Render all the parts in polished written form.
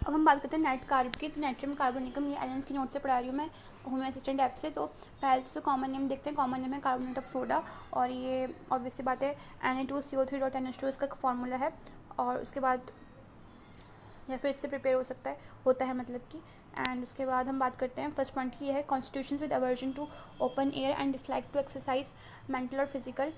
अब हम बात करते हैं नेट कार्ब की। तो नाइट्रियम कार्बोनिकम, ये एलेंस की नोट से पढ़ा रही हूँ मैं होम असिस्टेंट ऐप से। तो पहले तो कॉमन नेम देखते हैं। कॉमन नेम है कार्बोनेट ऑफ सोडा, और ये ऑब्वियस सी बात है Na2CO3.NH2 इसका फॉर्मूला है। और उसके बाद या फिर इससे प्रिपेयर हो सकता है, होता है मतलब कि। एंड उसके बाद हम बात करते हैं फर्स्ट पॉइंट की, ये है constitutions with aversion to open air and dislike to exercise mental और फिजिकल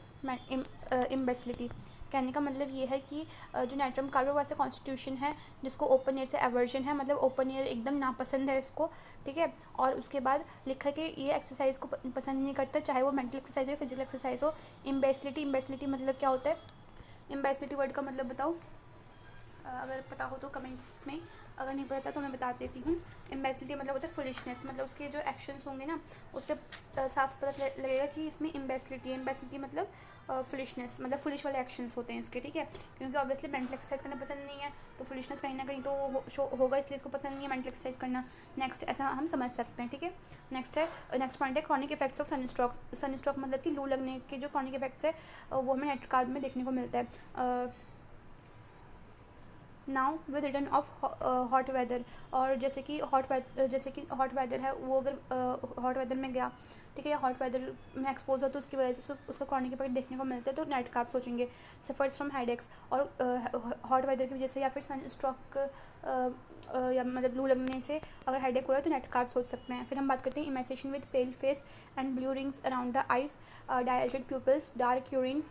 इम्बेसिलिटी। कहने का मतलब ये है कि जो नाइट्रम कार्बन वैसे कॉन्स्टिट्यूशन है जिसको ओपन एयर से एवर्जन है, मतलब ओपन एयर एकदम नापसंद है इसको, ठीक है। और उसके बाद लिखा है कि ये एक्सरसाइज को पसंद नहीं करता, चाहे वो मेंटल एक्सरसाइज हो, फिजिकल एक्सरसाइज हो। इम्बेसिलिटी मतलब क्या होता है? इम्बेसिलिटी वर्ड का मतलब बताओ, अगर पता हो तो कमेंट्स में, अगर नहीं पता तो मैं बता देती हूँ। इम्बेसिलिटी मतलब होता है फुलिशनेस, मतलब उसके जो एक्शंस होंगे ना उससे साफ पता लगेगा कि इसमें इम्बेसिलिटी है। इम्बेसिलिटी मतलब फुलिशनेस, मतलब फुलिश वाले एक्शंस होते हैं इसके, ठीक है। क्योंकि ऑब्वियसली मेंटल एक्सरसाइज करना पसंद नहीं है, तो फुलिशनेस कहीं ना कहीं तो होगा, इसलिए इसको पसंद नहीं है मेंटल एक्सरसाइज करना। नेक्स्ट ऐसा हम समझ सकते हैं, ठीक है। नेक्स्ट पॉइंट है chronic effects of sunstroke. Sunstroke मतलब कि लू लगने के जो क्रॉनिक इफेक्ट्स है वो हमें नाइट्रिक कार्बन में देखने को मिलता है। Now with return of hot weather, और जैसे कि हॉट वेदर है, वो अगर हॉट वेदर में गया, ठीक है, या हॉट वेदर में एक्सपोज हो तो उसकी वजह से उसका क्रॉनिक इफेक्ट देखने को मिलता है, तो नाइट कार्ब सोचेंगे। सफर्स फ्रॉम हेडेक्स, और हॉट वेदर की वजह से या फिर सन स्ट्रोक या मतलब लू लगने से अगर हेडेक हो रहा है तो नाइट कार्ब सोच सकते हैं। फिर हम बात करते हैं emaciation with pale face and blue rings around the eyes, dilated people's, dark urine,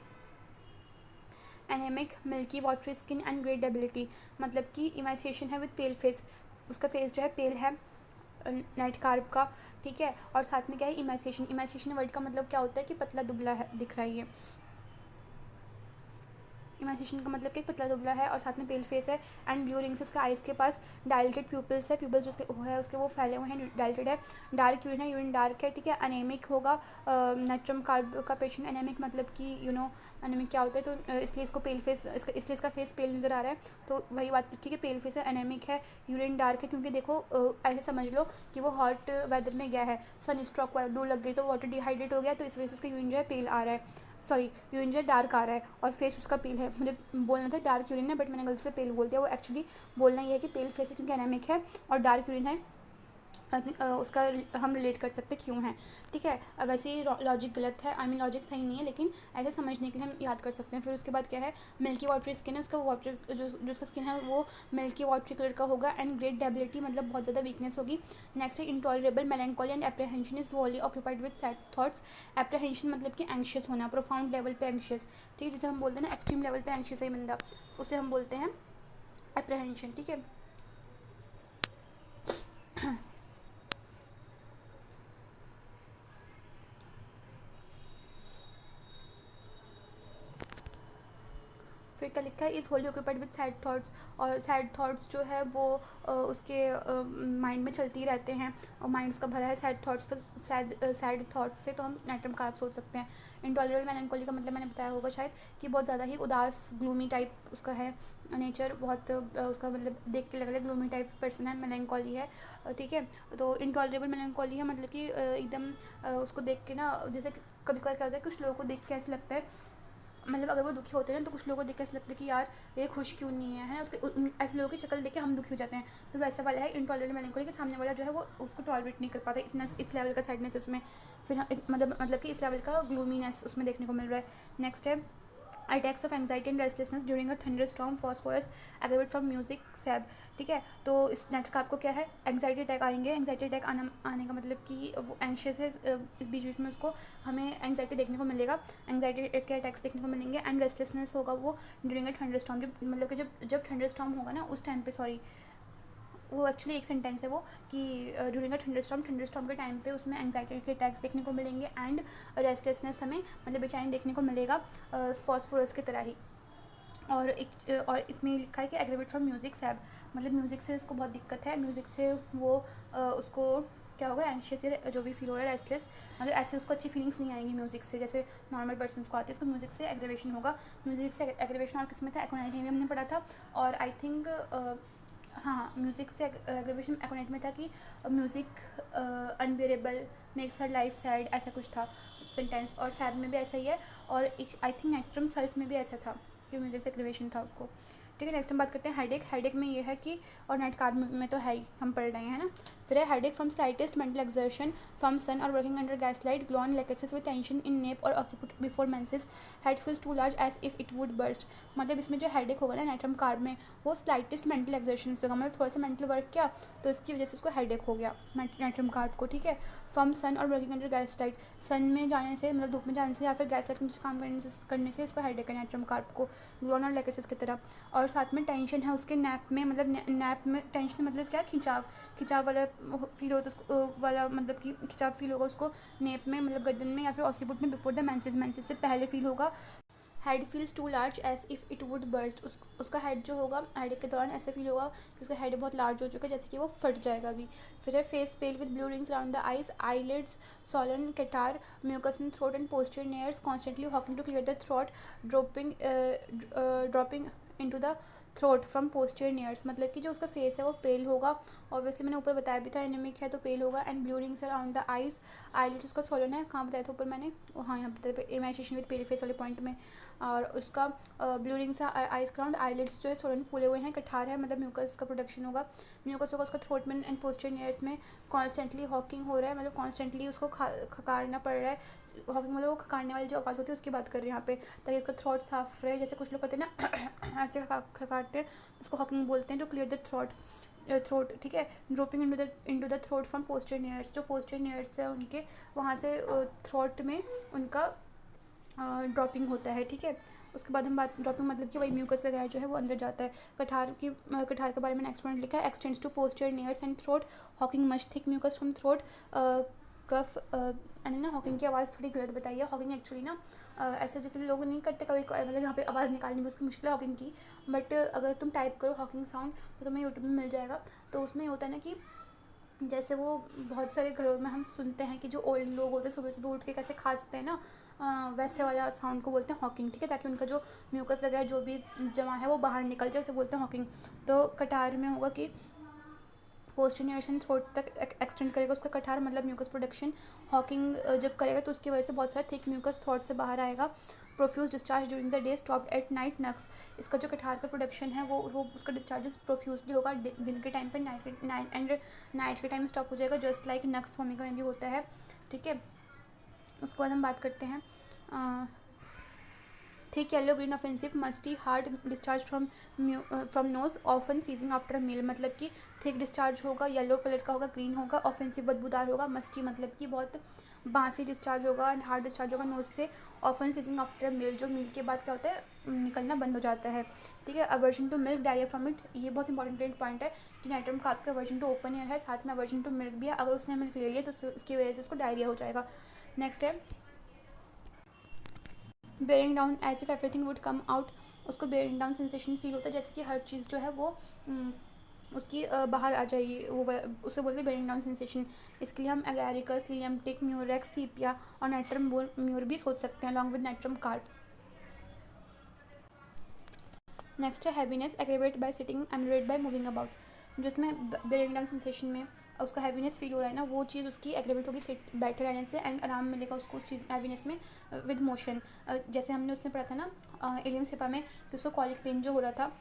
anaemic, milky watery skin and great debility. मतलब कि इमेसिएशन है विद पेल फेस, उसका फेस जो है पेल है नाइट कार्ब का, ठीक है। और साथ में क्या है इमेसिएशन वर्ड का मतलब क्या होता है कि पतला दुबला है, दिख रहा है ये। इमेसिएशन का मतलब कि पतला दुबला है और साथ में पेल फेस है। एंड ब्लू रिंग्स, उसके आइज़ के पास डायलेटेड प्यूपल्स है, प्यूपल्स उसके है उसके वो फैले हुए हैं, डायलेटेड है। डार्क यूरिन है, यूरिन डार्क है, ठीक है। अनेमिक होगा नाइट्रम कार्ब का पेशेंट। एनेमिक मतलब कि अनेमिक क्या होता है, तो इसलिए इसको पेल फेस, इसलिए इसका फेस पेल नज़र आ रहा है, तो वही बात लिखी कि पेल फेस है, अनेमिक है, यूरिन डार्क है, क्योंकि देखो ऐसे समझ लो कि वो हॉट वेदर में गया है, सन स्ट्रोक लू लग गई तो वाटर डिहाइड्रेट हो गया, तो इस वजह से उसका यूरिन जो है पेल आ रहा है, सॉरी यूरिन जो है डार्क आ रहा है, और फेस उसका पेल है। मुझे बोलना था डार्क यूरिन है, बट मैंने गलती से पेल बोल दिया। वो एक्चुअली बोलना ये है कि पेल फेस है क्योंकि एनेमिक है, और डार्क यूरिन है उसका हम रिलेट कर सकते क्यों है, ठीक है। वैसे ही लॉजिक गलत है, आई मीन लॉजिक सही नहीं है, लेकिन ऐसे समझने के लिए हम याद कर सकते हैं। फिर उसके बाद क्या है, मिल्की वाटरी स्किन है, उसका वाटर जो उसका स्किन है वो मिल्की वाटरी कलर का होगा। एंड ग्रेट डेबिलिटी मतलब बहुत ज़्यादा वीकनेस होगी। नेक्स्ट है इंटॉलरेबल मेलैंकोली एंड एप्रीहेंशन इज वोली occupied with sad thoughts. Apprehension मतलब कि एंशियस होना, प्रोफाउंड लेवल पे एंशियस, ठीक है, जिसे हम बोलते हैं ना एक्सट्रीम लेवल पे एंशियस है बंदा, उसे हम बोलते हैं एप्रीहेंशन, ठीक है। फिर क्या लिखा है, is Holi occupied with sad thoughts, और सैड थॉट्स जो है वो उसके माइंड में चलती रहते हैं, और माइंड उसका भरा है सैड थॉट्स, तो सैड थॉट्स से तो हम नाइट्रम कार्ब सोच सकते हैं। इंटॉलरेबल मेलैंकोली का मतलब मैंने बताया होगा शायद कि बहुत ज़्यादा ही उदास ग्लूमी टाइप उसका है नेचर, बहुत उसका मतलब देख के लग रहा है ग्लूमी टाइप पर्सन है, मेलैंकोली है, ठीक है। तो इंटॉलरेबल मेलैंकोली है मतलब कि एकदम उसको देख के ना, जैसे कभी कभार क्या होता है कुछ लोगों को देख के ऐसा लगता है, मतलब अगर वो दुखी होते हैं ना तो कुछ लोगों को देख के ऐसा लगता है कि यार ये खुश क्यों नहीं है, ना उसके ऐसे लोगों की शक्ल देख के हम दुखी हो जाते हैं। तो वैसा वाला है इंटॉलरेबल मेलैंकोली के, सामने वाला जो है वो उसको टॉलरेट नहीं कर पाता, इतना इस लेवल का सैडनेस उसमें, फिर मतलब कि इस लेवल का ग्लूमीनेस उसमें देखने को मिल रहा है। नेक्स्ट है attacks of anxiety and restlessness during a thunder storm phosphorus aggravate from music सैब, ठीक है। तो इस नेट का आपको क्या है, एंगजाइटी अटैक आएंगे। एंगजाइटी अटैक आने का मतलब कि वो एंशियस है, इस बीच बीच में उसको हमें एंगजाइटी देखने को मिलेगा, एंगजाइटी के अटैक्स देखने को मिलेंगे। एंड रेस्टलेसनेस होगा वो ड्यूरिंग अ थंडर स्टॉर्म, जब मतलब कि जब थंडर स्टॉर्म होगा ना उस टाइम पे, सॉरी वो एक्चुअली एक सेंटेंस है वो, कि ड्यूरिंग अ थंडर स्टॉर्म के टाइम पे उसमें एंगजाइटी के अटैक्स देखने को मिलेंगे। एंड रेस्टलेसनेस हमें मतलब बेचैनी देखने को मिलेगा फॉस्फोरस की तरह ही। और इसमें लिखा है कि एग्रेवेट फ्रॉम म्यूज़िक सैब, मतलब म्यूज़िक से उसको बहुत दिक्कत है, म्यूज़िक से वो उसको क्या होगा, एंशियस या जो भी फील हो रहा है रेस्टलेस, मतलब ऐसे उसको अच्छी फीलिंग्स नहीं आएंगी म्यूज़िक से, जैसे नॉर्मल पर्सन को आती है, उसको म्यूज़िक से एग्रेवेशन होगा। म्यूज़िक से एग्रेवेशन और किस में था, एकोनाइट में हमने पढ़ा था। और आई थिंक हाँ म्यूज़िक से एग्रेवेशन एकोनाइट में था कि music unbearable makes her life sad, ऐसा कुछ था सेंटेंस, और सैड में भी ऐसा ही है। और आई थिंक नाइट्रम सेल्फ में भी ऐसा था कि म्यूज़िक से एग्रेवेशन था उसको, ठीक है। नेक्स्ट हम बात करते हैं हेडेक। हेडेक में ये है कि, और नाइट कार्ब में तो है ही, हम पढ़ रहे हैं ना। फिर है headache from slightest mental exertion from sun और working under gas light, glon lachesis with tension in nape और occiput before menses, head feels to large as if it would burst. मतलब इसमें जो हेडेक होगा ना नाइट्रम कार्ब में, वो slightest mental exertion होगा, मतलब थोड़ा सा मेंटल वर्क किया तो इसकी वजह से उसको हेडेक हो गया नाइट्रम कार्ब को, ठीक है। फ्रॉम सन और वर्किंग अंडर गैस लाइट, सन में जाने से, मतलब धूप में जाने से या फिर गैस लाइट में काम करने से इसको हेडेक है नाइट्रम कार्ब को, ग्लॉन और लेकेसिस की तरह। और साथ में टेंशन है उसके नैप में, मतलब नैप में टेंशन मतलब क्या, खिंचाव वाला फील होता है उसको, वाला मतलब कि खिंचाव फील होगा उसको नेप में, मतलब गर्दन में या फिर ऑक्सीपुट में बिफोर द मेंसेस से पहले फील होगा। Head feels to large as if it would burst, उसका हेड जो होगा हेडेक के दौरान ऐसा फील होगा कि उसका हेड बहुत लार्ज हो चुका है, जैसे कि वो फट जाएगा अभी। फिर है face pale with blue rings around the eyes, eyelids swollen catarrh, mucus in throat and posterior nares, constantly hawking to clear the throat, dropping into the throat from posterior nares. मतलब कि जो उसका फेस है वो पेल होगा, obviously मैंने ऊपर बताया भी था एनीमिक है तो पेल होगा। And blue rings around the eyes, eyelids उसका सोलन है, कहाँ बताया था ऊपर मैंने, हाँ यहाँ बताया इमेजिनेशन विद पेल फेस वाले पॉइंट में। और उसका blue rings eyes around, eyelids जो है सोलन फूले हुए हैं, कठार है, मतलब म्यूकस का प्रोडक्शन होगा, म्यूकस होगा उसका थ्रोट में एंड पोस्टीरियर नेयर्स में, कॉन्स्टेंटली हॉकिंग हो रहा है, मतलब कॉन्स्टेंटली उसको खकारना पड़ रहा है। हॉकिंग मतलब वो खकारने वाली जो आवाज़ होती है उसकी बात कर रहे हैं यहाँ पे, ताकि उसका थ्रोट साफ रहे, जैसे कुछ लोग करते हैं ना ऐसे खकारते हैं, उसको हॉकिंग बोलते हैं, टू क्लियर द थ्रोट, ठीक है। Dropping into the throat from posterior नेयर्स, जो पोस्टीरियर नेयर्स है उनके वहाँ से थ्रोट में उनका ड्रॉपिंग होता है, ठीक है। उसके बाद हम बात, ड्रॉपिंग मतलब कि वही म्यूकस वगैरह जो है वो अंदर जाता है। कठार के बारे में नेक्स्ट पॉइंट लिखा है, extends to posterior nares and throat, hawking much thick mucus from throat, cough. मैंने ना हॉकिंग की आवाज़ थोड़ी गलत बताई है, हॉकिंग एक्चुअली ना ऐसे जैसे लोग नहीं करते कभी, मतलब यहाँ पे आवाज़ निकालनी भी उसकी मुश्किल है हॉकिंग की, बट अगर तुम टाइप करो हॉकिंग साउंड तो तुम्हें यूट्यूब में मिल जाएगा। तो उसमें होता है ना कि जैसे वो बहुत सारे घरों में हम सुनते हैं कि जो ओल्ड लोग होते हैं सुबह सुबह उठ के कैसे खांसते हैं ना, वैसे वाला साउंड को बोलते हैं हॉकिंग, ठीक है, ताकि उनका जो म्यूकस वगैरह जो भी जमा है वो बाहर निकल जाए, उसे बोलते हैं हॉकिंग। तो कटार में होगा कि पोस्टीरियर थ्रोट तक एक्सटेंड करेगा उसका कठार, मतलब म्यूकस प्रोडक्शन। हॉकिंग जब करेगा तो उसकी वजह से बहुत सारा थिक म्यूकस थ्रोट से बाहर आएगा। Profuse discharge during the day, stopped at night nux, इसका जो कठार का प्रोडक्शन है वो उसका डिस्चार्ज प्रोफ्यूजली होगा दिन के टाइम पर, नाइट के टाइम स्टॉप हो जाएगा, जस्ट लाइक नक्स फॉर्मिका में भी होता है, ठीक है। उसके बाद हम बात करते हैं thick yellow green offensive musty hard discharge from nose often sneezing after a meal, मतलब कि थिक डिस्चार्ज होगा, येलो कलर का होगा, ग्रीन होगा, ऑफेंसिव बदबूदार होगा, मस्टी मतलब कि बहुत बांसी डिस्चार्ज होगा, एंड हार्ड डिस्चार्ज होगा नोज से, ऑफन सीजिंग आफ्टर अ मील, जो मील के बाद क्या होता है निकलना बंद हो जाता है, ठीक है। Aversion to milk, diarrhoea from it, ये बहुत इंपॉर्टेंट पॉइंट है कि नाइट्रम कार्ब का अवर्जन टू ओपन एयर है, साथ में अवर्जन टू मिल्क भी है, अगर उसने मिल्क ले लिया तो उसकी वजह से उसको डायरिया हो जाएगा। नेक्स्ट है bearing down as if everything would come out, उसको बेयरिंग डाउन सेंसेशन फील होता है जैसे कि हर चीज़ जो है वो उसकी बाहर आ जाएगी, वो उसे बोलते हैं बेयरिंग डाउन सेंसेशन। इसके लिए हम एगैरिकस, लिलियम टिक, म्यूरेक्स, सीपिया और नाइट्रम म्यूर भी सोच सकते हैं along with natrum carb. Next है heaviness aggravate by sitting, ameliorate by moving about, जिसमें बेयरिंग डाउन सेंसेशन में उसका हैवीनेस फील हो रहा है ना, वो चीज़ उसकी एग्रेवेट होगी सिट बैठे रहने से, एंड आराम मिलेगा उसको उस चीज़ हैवीनेस में विद मोशन। जैसे हमने उसमें पढ़ा था ना एलियम सिपा में कि उसको कॉलिक पेन जो हो रहा था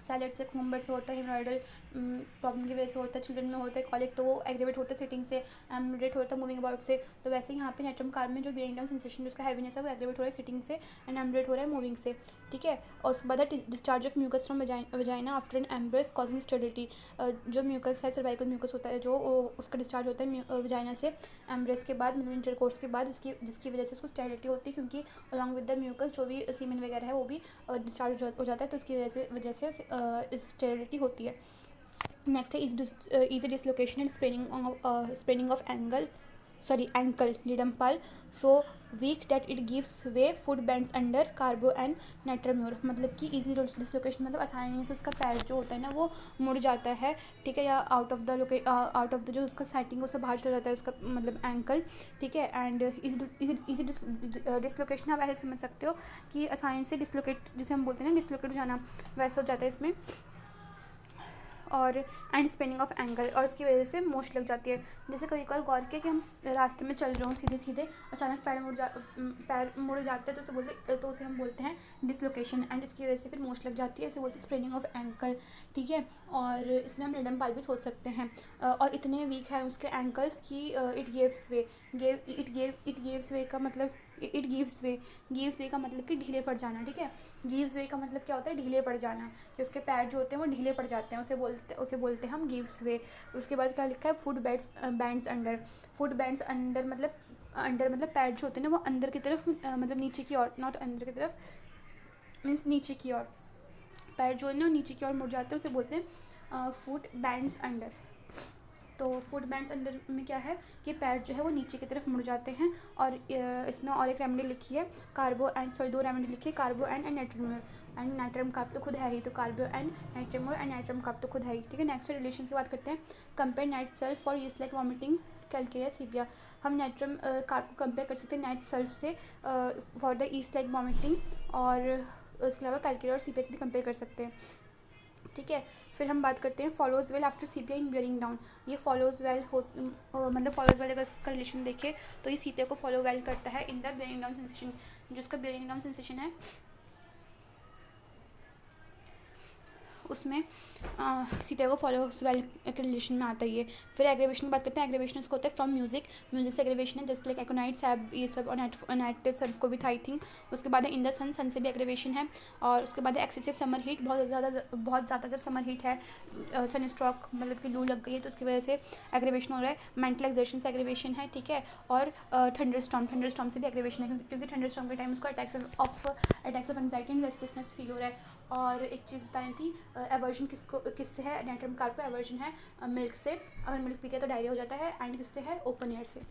सैलेड से, खून से होता है, हेमोरॉइडल प्रॉब्लम की वजह से होता है, चिल्ड्रन में होता है कॉलिक, तो वो एग्रेवेट होता है सिटिंग से, एमरेट होता है मूविंग अबाउट से। तो वैसे ही यहाँ पे नाइट्रम कार्ब में जो बेयरिंग डाउन सेंसेशन उसका हैवीनेस है वो एग्रेवेट हो रहा है सिटिंग से एंड एमरेट हो रहा है मूविंग से, ठीक है। और उसके बाद discharge of mucus from vagina after an embrace causing sterility, जो म्यूकस है सर्वाइकल म्यूकस होता है जो उसका डिस्चार्ज होता है वजाइना से एम्ब्रेस के बाद, मतलब इंटरकोर्स के बाद, जिसकी वजह से उसको स्टेरिलिटी होती है, क्योंकि अलॉन्ग विद द म्यूकस जो भी सीमेन वगैरह है वो भी डिस्चार्ज हो जाता है, तो इसकी वजह से स्टेरिलिटी होती है। नेक्स्ट है easy dislocation and spraining of ankle लिडम्पल so weak that it gives way foot bends under carbo and natrum mur, मतलब कि इजी डिसलोकेशन मतलब आसानी से उसका पैर जो होता है ना वो मुड़ जाता है, ठीक है, या आउट ऑफ द जो उसका सेटिंग उससे बाहर चला जाता है उसका मतलब एंकल, ठीक है। एंड इजी डिसलोकेशन आप ऐसे समझ सकते हो कि आसानी से डिसलोकेट, जिसे हम बोलते हैं ना डिसलोकेट हो जाना, वैसा हो जाता है इसमें। और एंड स्प्रेनिंग ऑफ एंगल, और इसकी वजह से मोच लग जाती है। जैसे कभी कभार गौर किया कि हम रास्ते में चल रहे हों सीधे सीधे, अचानक पैर मुड़ जाते हैं तो उसे हम बोलते हैं डिसलोकेशन, एंड इसकी वजह से फिर मोच लग जाती है, इसे बोलते हैं स्प्रेनिंग ऑफ एंकल। ठीक है, और इसमें हम रिडम पाल भी सोच सकते हैं। और इतने वीक हैं उसके एंकल्स की इट गिव्स वे का मतलब गिव्स वे का मतलब कि ढीले पड़ जाना। ठीक है, गिव्स वे का मतलब क्या होता है, ढीले पड़ जाना, कि उसके पैर जो होते हैं वो ढीले पड़ जाते हैं, उसे बोलते हैं हम गिव्स वे। उसके बाद क्या लिखा है, foot bends under. Foot bends under मतलब पैर जो होते हैं ना वो अंदर की तरफ, मतलब नीचे की ओर, नॉट अंदर की तरफ मीन्स नीचे की ओर, पैर जो है ना नीचे की ओर मुड़ जाते हैं, उसे बोलते हैं फुट बैंड्स अंडर। तो फुट बैंड्स अंडर में क्या है कि पैर जो है वो नीचे की तरफ मुड़ जाते हैं। और इसमें और एक रेमेडी लिखी है, दो रेमेडी लिखी है, carbo and natrum and natrum carb तो खुद है ही, तो carbo and natrum and natrum carb तो खुद है ही। ठीक है, नेक्स्ट रिलेशन की बात करते हैं। Compare nat sulph for yeast like vomiting calcarea sepia. हम नाइट्रम कार्ब को कंपेयर कर सकते हैं नाइट सल्फ से for the yeast like vomiting, और उसके अलावा कैलकेरिया और सीपिया से भी कंपेयर कर सकते हैं। ठीक है, फिर हम बात करते हैं follows well after sepia in bearing down. ये फॉलोज वेल मतलब फॉलोज वेल अगर इसका रिलेशन देखें तो ये सीपिया को फॉलो वेल करता है in the bearing down sensation. जो उसका बियरिंग डाउन सेंसेशन है उसमें सीपिया को फॉलो वेल के रिलेशन में आता ही है। फिर एग्रीवेशन की बात करते हैं। एग्रीवेशन इसको होता है फ्रॉम म्यूजिक से एग्रीवेशन है, जस्ट लाइक एकोनाइट सैब ये सब, और नाइट सल्फ को भी था आई थिंक। उसके बाद है इन द सन से भी एग्रीवेशन है। और उसके बाद है एक्सेसिव समर हीट, बहुत ज़्यादा जब समर हीट है, सन स्ट्रोक मतलब कि लू लग गई है तो उसकी वजह से एग्रीवेशन हो रहा है। मेंटल एग्जर्शन से एग्रीवेशन है। ठीक है, और थंडर स्टॉर्म से भी एग्रीवेशन है, क्योंकि थंडर स्टॉर्म के टाइम उसको attacks of anxiety and restlessness feel हो रहा है। और एक चीज़ बताई थी, एवर्जन किससे है, नाइट्रम कार्ब को एवर्जन है मिल्क से, अगर मिल्क पीते हैं तो डायरिया हो जाता है, एंड किससे है, ओपन एयर से।